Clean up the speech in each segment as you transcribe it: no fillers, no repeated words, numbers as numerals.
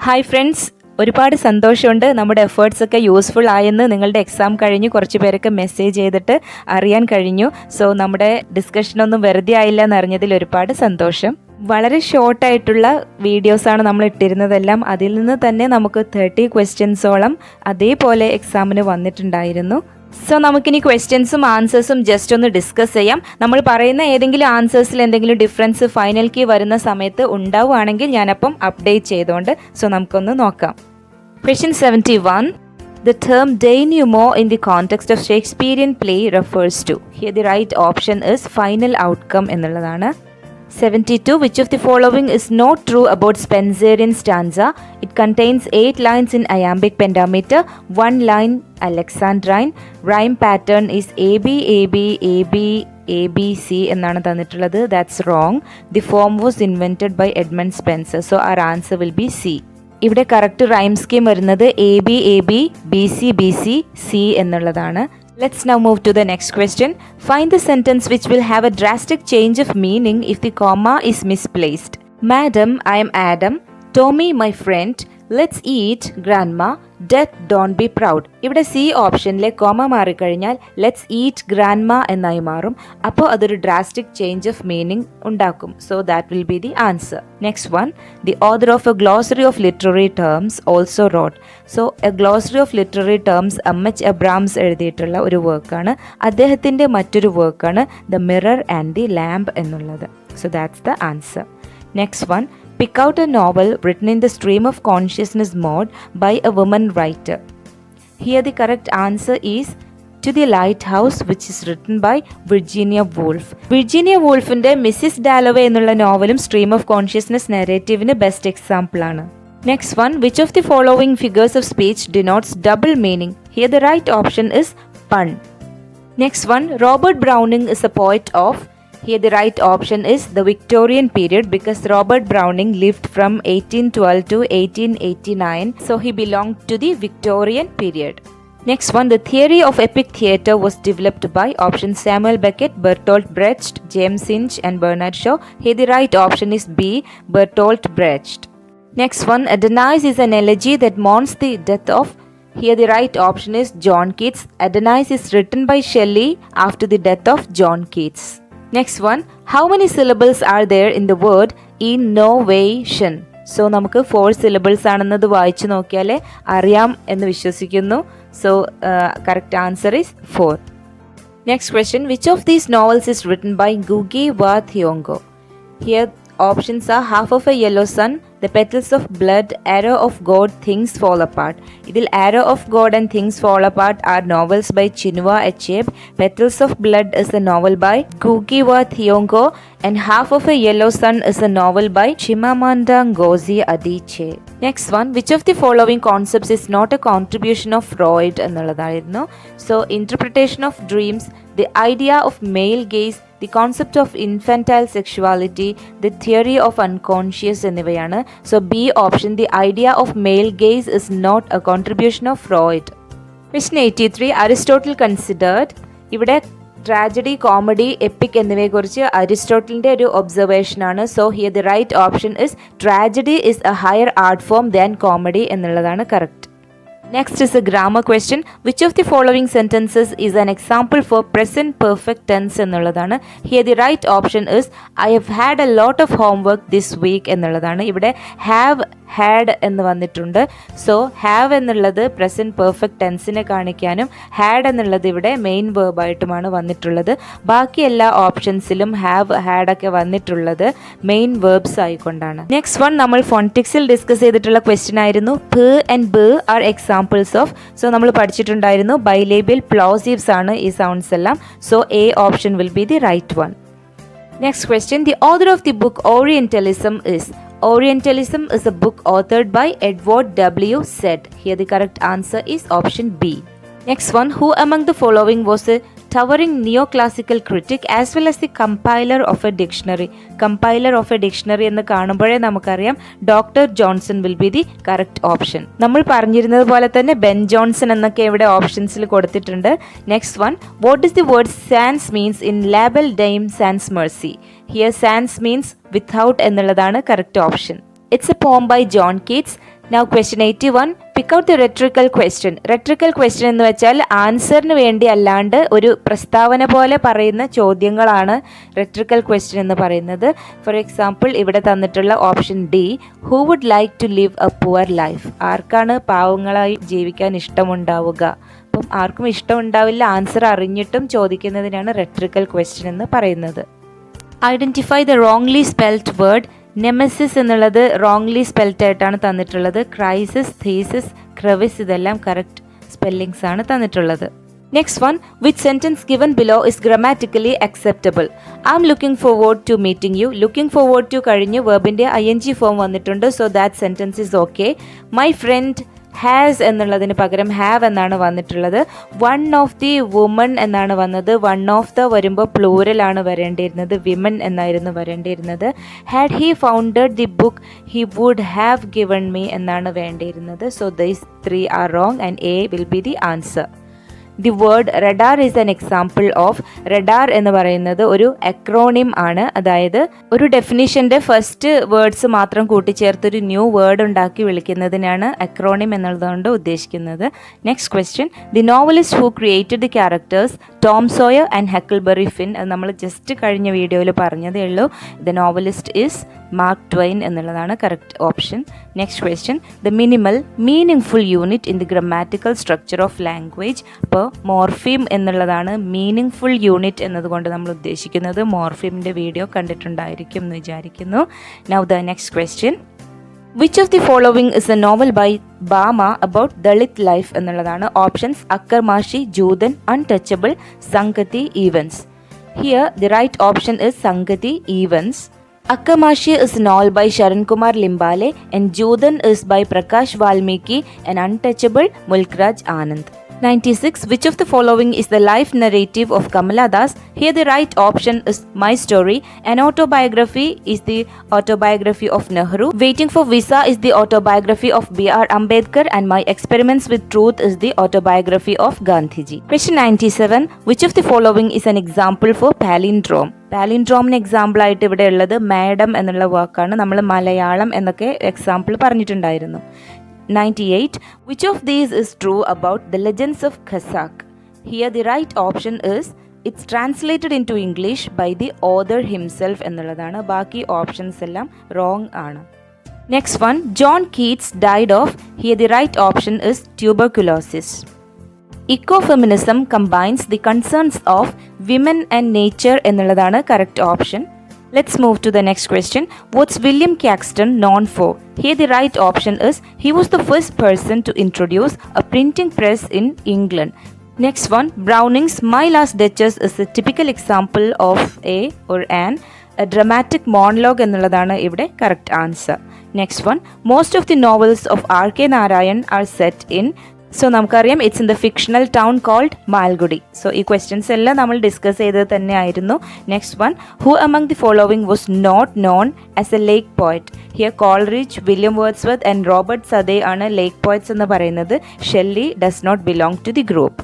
Hi friends, ഒരുപാട് സന്തോഷമുണ്ട്. നമ്മുടെ എഫേർട്സ് ഒക്കെ യൂസ്ഫുൾ ആയെന്ന് നിങ്ങളുടെ എക്സാം കഴിഞ്ഞ് കുറച്ച് പേരൊക്കെ മെസ്സേജ് ചെയ്തിട്ട് അറിയാൻ കഴിഞ്ഞു. സോ നമ്മുടെ ഡിസ്കഷനൊന്നും വെറുതെ ആയില്ല എന്നറിഞ്ഞതിൽ ഒരുപാട് സന്തോഷം. വളരെ ഷോർട്ടായിട്ടുള്ള വീഡിയോസാണ് നമ്മൾ ഇട്ടിരുന്നതെല്ലാം. അതിൽ നിന്ന് തന്നെ നമുക്ക് 30 ക്വസ്റ്റ്യൻസോളം അതേപോലെ എക്സാമിന് വന്നിട്ടുണ്ടായിരുന്നു. സോ നമുക്കിനി ക്വസ്റ്റ്യൻസും ആൻസേഴ്സും ജസ്റ്റ് ഒന്ന് ഡിസ്കസ് ചെയ്യാം. നമ്മൾ പറയുന്ന ഏതെങ്കിലും ആൻസേഴ്സിൽ എന്തെങ്കിലും ഡിഫറൻസ് ഫൈനൽ കീ വരുന്ന സമയത്ത് ഉണ്ടാവുകയാണെങ്കിൽ ഞാനപ്പം അപ്ഡേറ്റ് ചെയ്തുകൊണ്ട് സോ നമുക്കൊന്ന് നോക്കാം. Question 71. The term denouement in the context of Shakespearean play refers to. Here the right option is final outcome എന്നുള്ളതാണ്. 72. Which of the following is not true about Spenserian stanza? It contains 8 lines in iambic pentameter, 1 line Alexandrine. Rhyme pattern is AB, AB, AB, ABC എന്നാണ് തന്നിട്ടുള്ളത്. That's wrong. The form was invented by Edmund Spenser. So our answer will be C. ഇവിടെ correct rhyme scheme വരുന്നത് AB, AB, BC, BC, C എന്നുള്ളതാണ്. Let's now move to the next question. Find the sentence which will have a drastic change of meaning if the comma is misplaced. Madam, I am Adam. Tommy, my friend. Let's eat, grandma. Death, don't be proud. ഇവിടെ C ഓപ്ഷനിലെ comma മാറിക്കഴിഞ്ഞാൽ let's eat grandma എന്നായി മാറും. അപ്പോൾ അതൊരു drastic change of meaning ഉണ്ടാക്കും. So that will be the answer. Next one, the author of a glossary of literary terms also wrote. So a glossary of literary terms MH Abrams എഴുതിയിട്ടുള്ള ഒരു വർക്കാണ്. അദ്ദേഹത്തിൻ്റെ മറ്റൊരു വർക്കാണ് the mirror and the lamp എന്നുള്ളത്. So that's the answer. Next one, pick out a novel written in the stream of consciousness mode by a woman writer. Here the correct answer is To the Lighthouse, which is written by Virginia Woolf. Virginia Woolfന്റെ Mrs Dalloway എന്നുള്ള നോവലും stream of consciousness നെറേറ്റീവിന് best example ആണ്. Next one, which of the following figures of speech denotes double meaning? Here the right option is pun. Next one, Robert Browning is a poet of. Here the right option is the Victorian period because Robert Browning lived from 1812 to 1889. So he belonged to the Victorian period. Next one, the theory of epic theatre was developed by option Samuel Beckett, Bertolt Brecht, James Hinch and Bernard Shaw. Here the right option is B, Bertolt Brecht. Next one, Adonais is an elegy that mourns the death of. Here the right option is John Keats. Adonais is written by Shelley after the death of John Keats. Next one, how many syllables are there in the word innovation? So നമുക്ക് 4 syllables ആണെന്നത് വായിച്ചു നോക്കിയാലേ അറിയാം എന്ന് വിശ്വസിക്കുന്നു. So correct answer is 4. Next question, which of these novels is written by Ngugi wa Thiong'o? Here options are Half of a Yellow Sun, The Petals of Blood, Arrow of God, Things Fall Apart. ഇതിൽ Arrow of God and Things Fall Apart are novels by Chinua Achebe. Petals of Blood is a novel by Ngugi wa Thiong'o and Half of a Yellow Sun is a novel by Chimamanda Ngozi Adichie. Next one, which of the following concepts is not a contribution of Freud എന്നുള്ളതായിരുന്നു. So interpretation of dreams, the idea of male gaze, the concept of infantile sexuality, the theory of unconscious എന്നിവയാണ്. So B option, the idea of male gaze is not a contribution of Freud. Question 83, Aristotle considered. ഇവിടെ tragedy, comedy, epic എന്നിവയെക്കുറിച്ച് അരിസ്റ്റോട്ടലിൻ്റെ ഒരു observation ആണ്. So here the right option is tragedy is a higher art form than comedy എന്നുള്ളതാണ് correct. Next is a grammar question. Which of the following sentences is an example for present perfect tense എന്നുള്ളതാണ്. Here the right option is I have had a lot of homework this week എന്നുള്ളതാണ്. ഇവിടെ have, had എന്ന് വന്നിട്ടുണ്ട്. So have എന്നുള്ളത് present perfect tenseനെ കാണിക്കാനും had എന്നുള്ളത് ഇവിടെ main വേർബായിട്ടുമാണ് വന്നിട്ടുള്ളത്. ബാക്കി എല്ലാ ഓപ്ഷൻസിലും have, had ഒക്കെ വന്നിട്ടുള്ളത് മെയിൻ വേർബ്സ് ആയിക്കൊണ്ടാണ്. നെക്സ്റ്റ് വൺ, നമ്മൾ ഫോണിറ്റിക്സിൽ ഡിസ്കസ് ചെയ്തിട്ടുള്ള ക്വസ്റ്റ്യൻ ആയിരുന്നു. p and b are examples of. So നമ്മൾ പഠിച്ചിട്ടുണ്ടായിരുന്നു ബൈലേബിയൽ പ്ലോസീവ്സ് ആണ് ഈ സൗണ്ട്സ് എല്ലാം. So A option will be the right one. Next question, the author of the book Orientalism is. Orientalism is a book authored by Edward W. Said. Here the correct answer is option B. Next one, who among the following was a towering neoclassical critic as well as the compiler of a dictionary? Compiler of a dictionary എന്ന് കാണുമ്പോഴേ നമുക്കറിയാം doctor Johnson will be the correct option. നമ്മൾ പറഞ്ഞിരുന്നത് പോലെ തന്നെ Ben Johnson എന്നൊക്കെ ഇവിടെ ഓപ്ഷൻസിൽ കൊടുത്തിട്ടുണ്ട്. Next one, what is the word sans means in La Belle Dame sans merci? Here sans means without എന്നുള്ളതാണ് correct option. It's a poem by John Keats. Now question 81. Pick out the rhetorical question. Rhetorical question എന്ന് വെച്ചാൽ ആൻസറിന് വേണ്ടി അല്ലാണ്ട് ഒരു പ്രസ്താവന പോലെ പറയുന്ന ചോദ്യങ്ങളാണ് rhetorical question എന്ന് പറയുന്നത്. ഫോർ എക്സാമ്പിൾ ഇവിടെ തന്നിട്ടുള്ള option D, who would like to live a poor life. ആർക്കാണ് പാവങ്ങളായി ജീവിക്കാൻ ഇഷ്ടമുണ്ടാവുക? അപ്പം ആർക്കും ഇഷ്ടമുണ്ടാവില്ല. ആൻസർ അറിഞ്ഞിട്ടും ചോദിക്കുന്നതിനാണ് rhetorical question എന്ന് പറയുന്നത്. Identify the wrongly spelled word. Nemesis എന്നുള്ളത് റോങ്ലി സ്പെൽഡ് ആയിട്ടാണ് തന്നിട്ടുള്ളത്. ക്രൈസിസ്, തീസിസ്, ക്രെവിസ് ഇതെല്ലാം കറക്റ്റ് സ്പെല്ലിങ്സ് ആണ് തന്നിട്ടുള്ളത്. Next one, which sentence given below is grammatically acceptable. I am looking forward to meeting you. Looking forward to കഴിഞ്ഞ് വെർബിൻ്റെ ING form വന്നിട്ടുണ്ട്. So that sentence is okay. My friend has എന്നുള്ളതിന് പകരം have എന്നാണ് വന്നിട്ടുള്ളത്. One of the woman എന്നാണ് വന്നത്. One of the വരുമ്പോൾ പ്ലൂരലാണ് വരേണ്ടിയിരുന്നത്, വിമൻ എന്നായിരുന്നു വരേണ്ടിയിരുന്നത്. Had he founded the book he would have given me എന്നാണ് വേണ്ടിയിരുന്നത്. So these 3 are wrong and A will be the answer. The word radar is an example of. Radar എന്ന് പറയുന്നത് ഒരു acronym ആണ്. അതായത് ഒരു ഡെഫിനിഷൻ്റെ ഫസ്റ്റ് വേർഡ്സ് മാത്രം കൂട്ടിച്ചേർത്തൊരു new word ഉണ്ടാക്കി വിളിക്കുന്നതിനാണ് അക്രോണിം എന്നുള്ളതുകൊണ്ട് ഉദ്ദേശിക്കുന്നത്. Next question, the novelist who created the characters Tom Sawyer and Huckleberry Finn. അത് നമ്മൾ ജസ്റ്റ് കഴിഞ്ഞ വീഡിയോയിൽ പറഞ്ഞതേ ഉള്ളൂ. The novelist is Mark Twain എന്നുള്ളതാണ് correct option. Next question, the minimal meaning unit in the grammatical structure of language. അപ്പോൾ morpheme എന്നുള്ളതാണ് meaning full unit എന്നതുകൊണ്ട് നമ്മൾ ഉദ്ദേശിക്കുന്നത്. മോർഫീമിൻ്റെ വീഡിയോ കണ്ടിട്ടുണ്ടായിരിക്കും എന്ന് വിചാരിക്കുന്നു. Now the next question, which of the following is a novel by ബാമ about Dalit life എന്നുള്ളതാണ്. Options Akkarmashi, Joothan, untouchable, Sangati, events. Here the right option is Sangati, events. Akamashi is a novel by Sharan Kumar Limbale and Judan is by Prakash Valmiki and Untouchable Mulkraj Anand. 96. Which of the following is the life narrative of Kamala Das? Here the right option is My Story. An autobiography is the autobiography of Nehru. Waiting for Visa is the autobiography of B.R. Ambedkar and My Experiments with Truth is the autobiography of Gandhiji. Question 97. Which of the following is an example for palindrome? പാലിൻഡ്രോമിന് example ആയിട്ട് ഇവിടെ ഉള്ളത് madam എന്നുള്ള വാക്കാണ്. നമ്മൾ മലയാളം എന്നൊക്കെ example പറഞ്ഞിട്ടുണ്ടായിരുന്നു. 98. Which of these is true about the legends of Khasak? Here the right option is it's translated into English by the author himself എന്നുള്ളതാണ്. ബാക്കി ഓപ്ഷൻസ് എല്ലാം റോങ് ആണ്. Next one, John Keats died of. Here the right option is tuberculosis. Ecofeminism combines the concerns of women and nature എന്നുള്ളതാണ് correct option. Let's move to the next question. What's William Caxton known for? Here the right option is he was the first person to introduce a printing press in England. Next one, Browning's My Last Duchess is a typical example of a dramatic monologue എന്നുള്ളതാണ് ഇവിടെ correct answer. Next one, most of the novels of R.K. Narayan are set in. So നമുക്കറിയാം it's in the fictional town called Malgudi. So ഈ questions എല്ലാം നമ്മൾ discuss ചെയ്തത് തന്നെ ആയിരുന്നു. Next one, who among the following was not known as a lake poet? Here Coleridge, William Wordsworth and Robert Southey ആണ് lake poets എന്ന് പറയുന്നത്. Shelley does not belong to the group.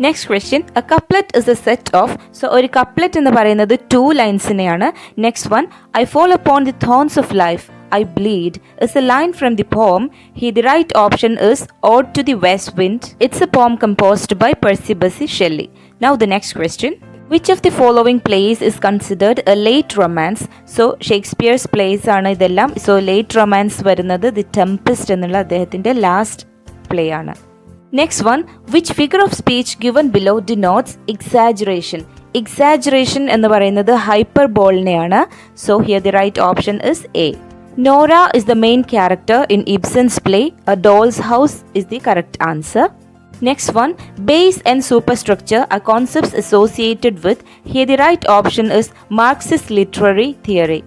Next question, a couplet is a set of. So ഒരു couplet എന്ന് പറയുന്നത് 2 ലൈൻസിനെയാണ്. Next one, I fall upon the thorns of life I bleed is a line from the poem. Here the right option is Ode to the West Wind. It's a poem composed by Percy Bysshe Shelley. Now the next question. Which of the following plays is considered a late romance? So Shakespeare's plays ആണ് ഇതെല്ലാം. So late romance വരുന്നത് The Tempest എന്നുള്ള അദ്ദേഹത്തിൻ്റെ last play ആണ്. Next one, which figure of speech given below denotes exaggeration? Exaggeration എന്ന് പറയുന്നത് ഹൈപ്പർബോളിനെയാണ്. So here the right option is A. Nora is the main character in Ibsen's play A Doll's House is the correct answer. Next one, base and superstructure are concepts associated with. Here the right option is Marxist literary theory.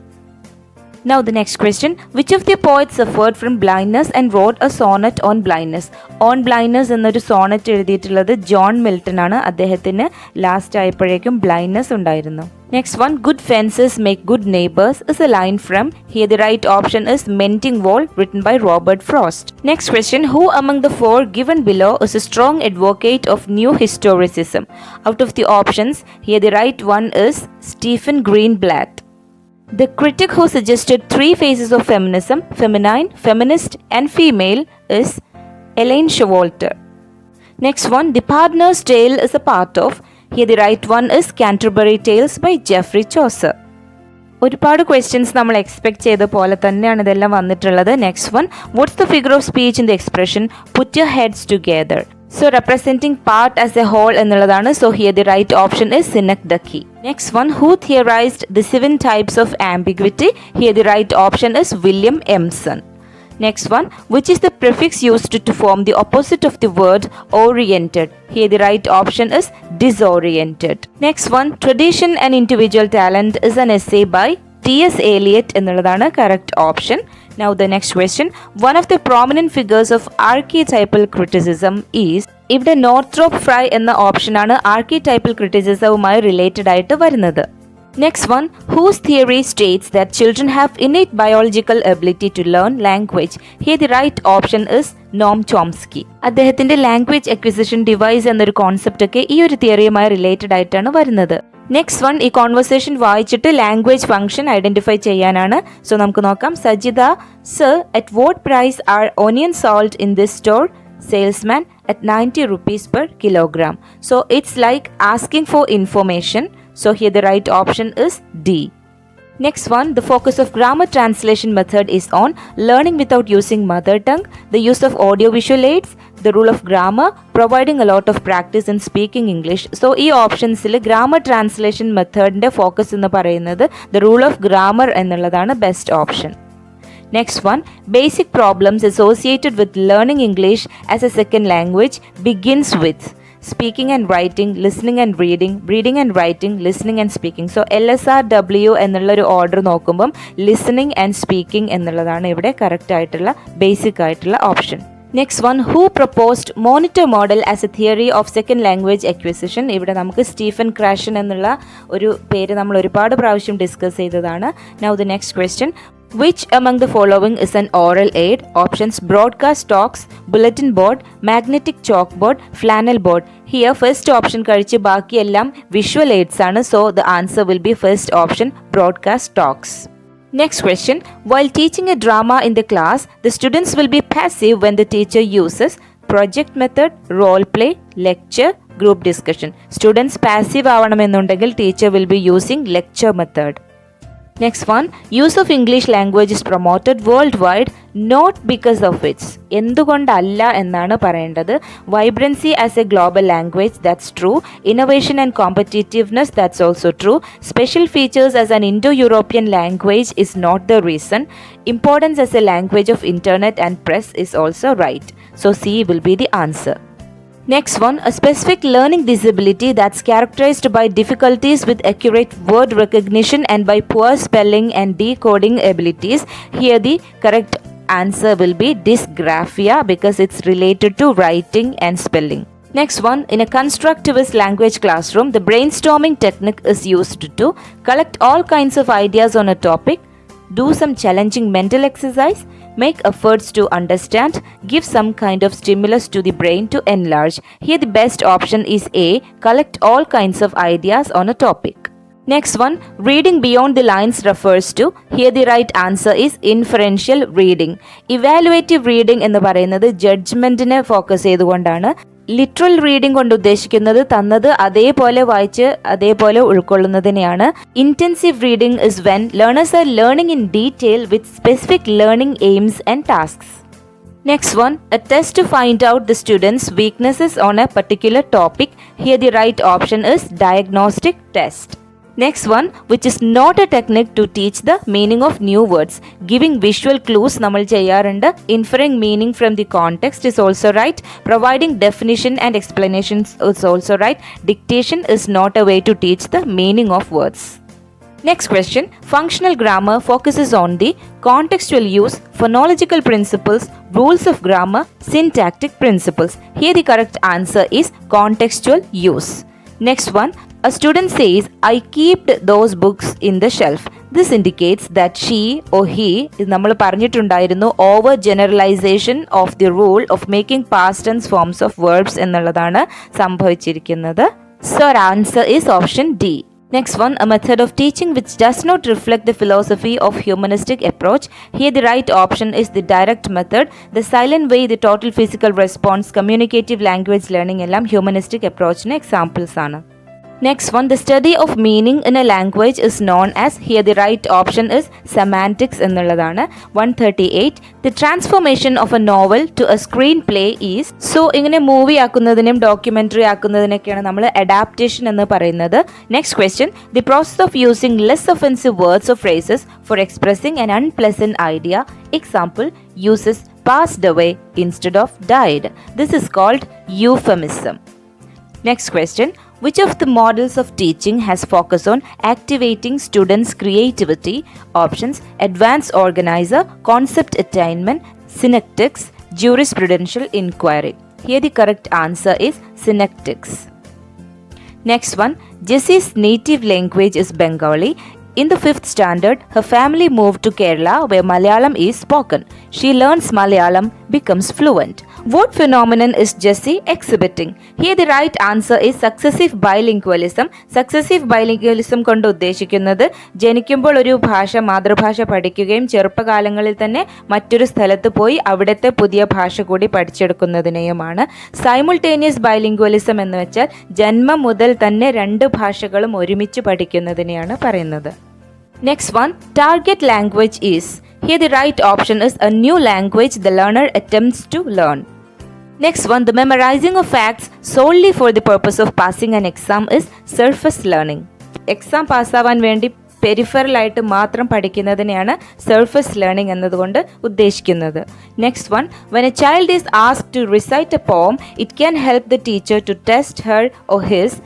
Now the next question, which of the poets suffered from blindness and wrote a sonnet on blindness? On blindness എന്നൊരു Sonet എഴുതിയിട്ടുള്ളത് John Milton ആണ്. അദ്ദേഹത്തിന് last ആയപ്പോഴേക്കും blindness ഉണ്ടായിരുന്നു. Next one, good fences make good neighbors is a line from. Here the right option is Mending Wall written by Robert Frost. Next question, who among the 4 given below is a strong advocate of new historicism? Out of the options, here the right one is Stephen Greenblatt. The critic who suggested 3 phases of feminism, feminine, feminist and female, is Elaine Showalter. Next one, The Partner's Tale is a part of. Here the right one is Canterbury Tales by Geoffrey Chaucer. ഒരുപാട് questions നമ്മൾ expect ചെയ്ത പോലെ തന്നെയാണ് ഇതെല്ലാം വന്നിട്ടുള്ളത്. Next one, what's the figure of speech in the expression put your heads together? So representing part as a whole എന്നുള്ളതാണ്. So here the right option is synecdoche. Next one, who theorised the 7 types of ambiguity? Here the right option is William Emerson. Next one, which is the prefix used to form the opposite of the word oriented? Here the right option is disoriented. Next one, Tradition and Individual Talent is an essay by T.S. Eliot എന്നുള്ളതാണ് correct option. Now the next question, one of the prominent figures of archetypal criticism is. ഇവിടെ Northrop fry എന്ന ഓപ്ഷനാണ് ആർക്കിടൈപ്പൽ ക്രിറ്റിസിസവുമായി related ആയിട്ട് വരുന്നത്. Next one, whose theory states that children have innate biological ability to learn language? Here the right option is Noam Chomsky. അദ്ദേഹത്തിന്റെ language acquisition device എന്നൊരു concept ഒക്കെ ഈ ഒരു തിയറിയുമായി റിലേറ്റഡ് ആയിട്ടാണ് വരുന്നത്. നെക്സ്റ്റ് വൺ, ഈ കോൺവെർസേഷൻ വായിച്ചിട്ട് ലാംഗ്വേജ് ഫംഗ്ഷൻ ഐഡന്റിഫൈ ചെയ്യാനാണ്. സോ നമുക്ക് നോക്കാം. Sajitha, sir, at what price are onion salt in this store? Salesman, at 90 rupees per kilogram. So it's like asking for information. So here the right option is D. Next one, the focus of grammar translation method is on learning without using mother tongue, the use of audio-visual aids, the rule of grammar, providing a lot of practice in speaking English. So ഈ ഓപ്ഷൻസിൽ grammar translation മെത്തേഡിൻ്റെ focus എന്ന് പറയുന്നത് the rule of grammar എന്നുള്ളതാണ് best option. Next one, basic problems associated with learning English as a second language begins with speaking and writing, listening and reading, reading and writing, listening and speaking. So LSRW എന്നുള്ളൊരു order നോക്കുമ്പം listening and speaking എന്നുള്ളതാണ് ഇവിടെ correct ആയിട്ടുള്ള basic ആയിട്ടുള്ള option. Next one, who proposed monitor model as A theory of second language acquisition? ഇവിടെ നമുക്ക് Stephen Krashen എന്നുള്ള ഒരു പേര് നമ്മൾ ഒരുപാട് പ്രാവശ്യം ഡിസ്കസ് ചെയ്തതാണ്. Now the next question, which among the following is an oral aid? Options: broadcast talks, bulletin board, magnetic chalkboard, flannel board. Here first option കഴിച്ച് ബാക്കിയെല്ലാം visual aids ആണ്. So the answer will be first option, broadcast talks. Next question, while teaching a drama in the class, the students will be passive when the teacher uses project method, role play, lecture, group discussion. Students passive ആവണമെന്നുണ്ടെങ്കിൽ teacher will be using lecture method. Next one, use of English language is promoted worldwide not because of its. എന്തുകൊണ്ടല്ല എന്നാണ് പറയേണ്ടത്. Vibrancy as a global language, that's true. Innovation and competitiveness, that's also true. Special features as an Indo-European language is not the reason. Importance as a language of internet and press is also right. So C will be the answer. Next one, a specific learning disability that's characterized by difficulties with accurate word recognition and by poor spelling and decoding abilities. Here the correct answer will be dysgraphia because it's related to writing and spelling. Next one, in a constructivist language classroom, the brainstorming technique is used to collect all kinds of ideas on a topic, do some challenging mental exercise, make efforts to understand, give some kind of stimulus to the brain to enlarge. Here the best option is A, collect all kinds of ideas on a topic. Next one, reading beyond the lines refers to. Here the right answer is inferential reading. Evaluative reading എന്ന് പറയുന്നത് ജഡ്ജ്മെന്റിനെ focus ചെയ്തുകൊണ്ടാണ്. Literal reading കൊണ്ട് ഉദ്ദേശിക്കുന്നത് തന്നത് അതേപോലെ വായിച്ച് അതേപോലെ ഉൾക്കൊള്ളുന്നതിനെയാണ്. Intensive reading is when learners are learning in detail with specific learning aims and tasks. Next one, a test to find out the students' weaknesses on a particular topic. Here the right option is diagnostic test. Next one, which is not a technique to teach the meaning of new words. Giving visual clues നമ്മൾ ചെയ്യാറുണ്ട്. Inferring meaning from the context is also right. Providing definition and explanations is also right. Dictation is not a way to teach the meaning of words. Next question, functional grammar focuses on the contextual use, phonological principles, rules of grammar, syntactic principles. Here the correct answer is contextual use. Next one, a student says, I kept those books in the shelf. This indicates that she or he is നമ്മൾ പറഞ്ഞിട്ടുണ്ടായിരുന്നു over generalisation of the rule of making past tense forms of verbs എന്നുള്ളതാണ് സംഭവിച്ചിരിക്കുന്നത്. So answer is option D. Next one, a method of teaching which does not reflect the philosophy of humanistic approach. Here the right option is the direct method. The silent way, the total physical response, communicative language learning എല്ലാം humanistic approachന് examples ആണ്. Next one, the study of meaning in a language is known as, here the right option is semantics എന്നുള്ളതാണ്. 138, the transformation of a novel to a screenplay is, so ഇങ്ങനെ movie ആക്കുന്നതിനും documentary ആക്കുന്നതിനൊക്കെയാണ് നമ്മൾ adaptation എന്ന് പറയുന്നത്. Next question, the process of using less offensive words or phrases for expressing an unpleasant idea. Example, uses passed away instead of died. This is called euphemism. Next question, which of the models of teaching has focus on activating students' creativity? Options, advanced organizer, concept attainment, synectics, jurisprudential inquiry. Here the correct answer is synectics. Next one, Jessie's native language is Bengali. In the 5th standard, her family moved to Kerala where Malayalam is spoken. She learns Malayalam, becomes fluent. What phenomenon is Jessie exhibiting? Here the right answer is successive bilingualism. Successive bilingualism കൊണ്ട് ഉദ്ദേശിക്കുന്നത് ജനിക്കുമ്പോൾ ഒരു ഭാഷ മാതൃഭാഷ പഠിക്കുകയും ചെറുപ്പകാലങ്ങളിൽ തന്നെ മറ്റൊരു സ്ഥലത്ത് പോയി അവിടുത്തെ പുതിയ ഭാഷ കൂടി പഠിച്ചെടുക്കുന്നതിനെയുമാണ്. സൈമുൾട്ടേനിയസ് ബൈലിംഗ്വലിസം എന്ന് വെച്ചാൽ ജന്മം മുതൽ തന്നെ രണ്ട് ഭാഷകളും ഒരുമിച്ച് പഠിക്കുന്നതിനെയാണ് പറയുന്നത്. Next one, target language is, here the right option is a new language the learner attempts to learn. Next one, the memorizing of facts solely for the purpose of passing an exam is surface learning. Exam പാസ്സാവാൻ വേണ്ടി peripheral ആയിട്ട് മാത്രം പഠിക്കുന്നതിനെയാണ് surface learning എന്നതുകൊണ്ട് ഉദ്ദേശിക്കുന്നത്. Next one, when a child is asked to recite a poem, it can help the teacher to test her or his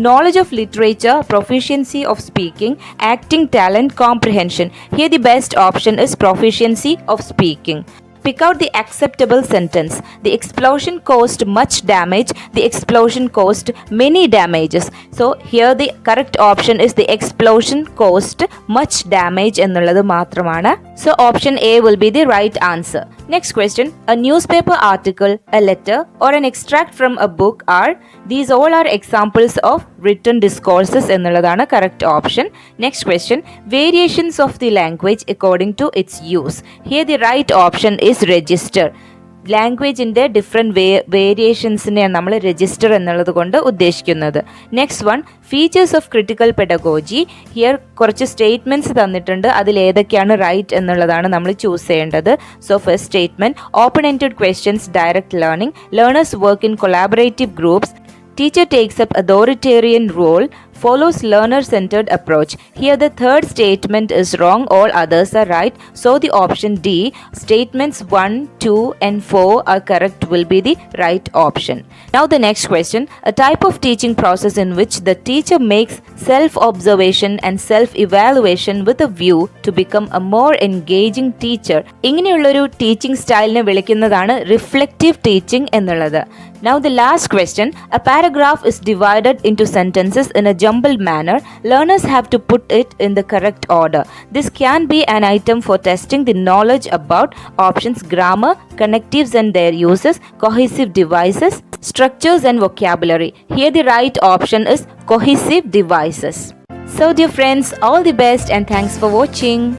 knowledge of literature, proficiency of speaking, acting talent, comprehension. Here the best option is proficiency of speaking. Pick out the acceptable sentence. The explosion caused much damage. The explosion caused many damages. So here the correct option is the explosion caused much damage എന്നുള്ളത് മാത്രമാണ്. So option A will be the right answer. Next question, a newspaper article, a letter or an extract from a book are, these all are examples of written discourses എന്നുള്ളതാണ് correct option. Next question, variations of the language according to its use. Here the right option is register. ലാംഗ്വേജിൻ്റെ different വേരിയേഷൻസിനെയാണ് നമ്മൾ register എന്നുള്ളത് കൊണ്ട് ഉദ്ദേശിക്കുന്നത്. Next one, features of critical pedagogy. Here കുറച്ച് statements തന്നിട്ടുണ്ട്, അതിൽ ഏതൊക്കെയാണ് റൈറ്റ് എന്നുള്ളതാണ് നമ്മൾ ചൂസ് ചെയ്യേണ്ടത്. So first statement, open ended questions direct learning, learners work in collaborative groups, teacher takes up authoritarian role, follows learner-centered approach. Here the third statement is wrong, all others are right. So the option D, statements 1, 2 and 4 are correct, will be the right option. Now the next question, a type of teaching process in which the teacher makes self-observation and self-evaluation with a view to become a more engaging teacher. ഇങ്ങനെയുള്ളൊരു teaching സ്റ്റൈലിനെ വിളിക്കുന്നതാണ് reflective teaching എന്നുള്ളത്. Now the last question, a paragraph is divided into sentences in a jumbled manner. Learners have to put it in the correct order. This can be an item for testing the knowledge about options, grammar, connectives and their uses, cohesive devices, structures and vocabulary. Here the right option is cohesive devices. So dear friends, all the best and thanks for watching.